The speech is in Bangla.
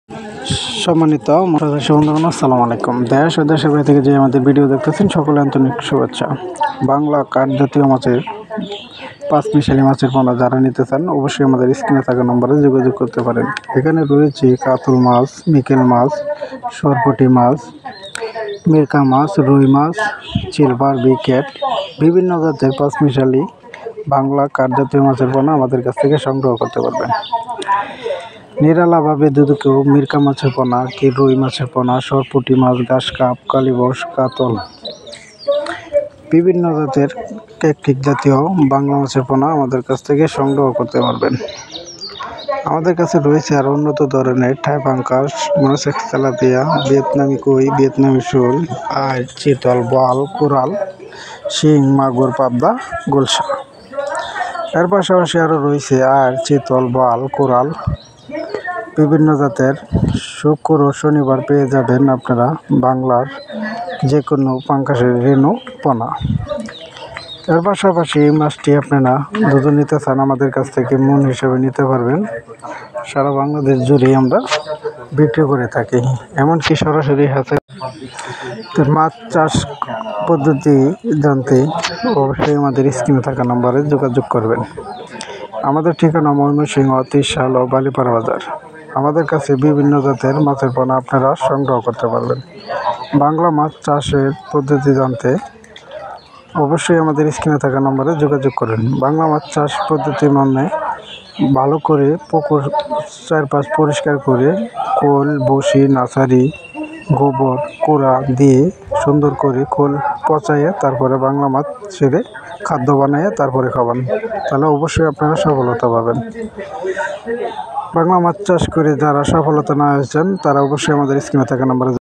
সম্মানিত মৎস্যচাষী বন্ধুগণ, আসসালামু আলাইকুম। দেশ ও দেশের বাইরে থেকে যে আমাদের ভিডিও দেখতেছেন সকলে আন্তরিক শুভেচ্ছা। বাংলা কাঠ জাতীয় মাছের পাঁচমিশালি মাছের পোনা যারা নিতে চান অবশ্যই আমাদের স্ক্রিনে থাকা নম্বরে যোগাযোগ করতে পারেন। এখানে রয়েছে কাতল মাছ, মিকেল মাছ, সরপুঁটি মাছ, মিরকা মাছ, রুই মাছ, সিলভার বিকেট, বিভিন্ন জাতের পাঁচমিশালি বাংলা কাঠ জাতীয় মাছের পোনা আমাদের কাছ থেকে সংগ্রহ করতে পারবেন। নিরালাভাবে দুদকেও মিরকা মাছের পোনা, কি রুই মাছের পোনা, সরপুঁটি মাছ, ঘাস কাপ, কালীবস, কাতল, বিভিন্ন জাতের ক্যাটফিশ জাতীয় বাংলা মাছের পোনা আমাদের কাছ থেকে সংগ্রহ করতে পারবেন। আমাদের কাছে রয়েছে আরও উন্নত ধরনের টাই পাঙ্কাস, মনোসেক্স তেলাপিয়া, ভিয়েতনামি কই, ভিয়েতনামি শোল, আর চিতল, বোয়াল, কোরাল, শিং, মাগুর, পাবদা, গুলশা। এর পাশাপাশি আরও রয়েছে আর চিতল, বোয়াল, কোরাল, বিভিন্ন জাতের। শুক্র ও শনিবার পেয়ে যাবেন আপনারা বাংলার যে কোনো পাঙ্কাসের রেণু পোনা। এর পাশাপাশি এই মাছটি আপনারা যদি নিতে চান আমাদের কাছ থেকে মন হিসেবে নিতে পারবেন। সারা বাংলাদেশ জুড়েই আমরা বিক্রি করে থাকি, এমনকি সরাসরি হাতে। মাছ চাষ পদ্ধতি জানতে অবশ্যই আমাদের স্ক্রিনে থাকা নম্বরে যোগাযোগ করবেন। আমাদের ঠিকানা ময়মনসিংহ, ত্রিশাল ও বালিপাড়া বাজার। আমাদের কাছে বিভিন্ন জাতের মাছের পোনা আপনারা সংগ্রহ করতে পারবেন। বাংলা মাছ চাষের পদ্ধতি জানতে অবশ্যই আমাদের স্ক্রিনে থাকা নম্বরে যোগাযোগ করুন। বাংলা মাছ চাষ পদ্ধতি মানে ভালো করে পুকুর চারপাশ পরিষ্কার করে খোল, বসি, নার্সারি, গোবর, কুড়া দিয়ে সুন্দর করে খোল পচাইয়ে তারপরে বাংলা মাছ ছেড়ে খাদ্য বানাইয়ে তারপরে খাওয়ান, তাহলে অবশ্যই আপনারা সফলতা পাবেন। বাংলা মাছ চাষ করে যারা সফলতা না হয়েছেন তারা অবশ্যই আমাদের স্ক্রিনে থাকা নম্বরে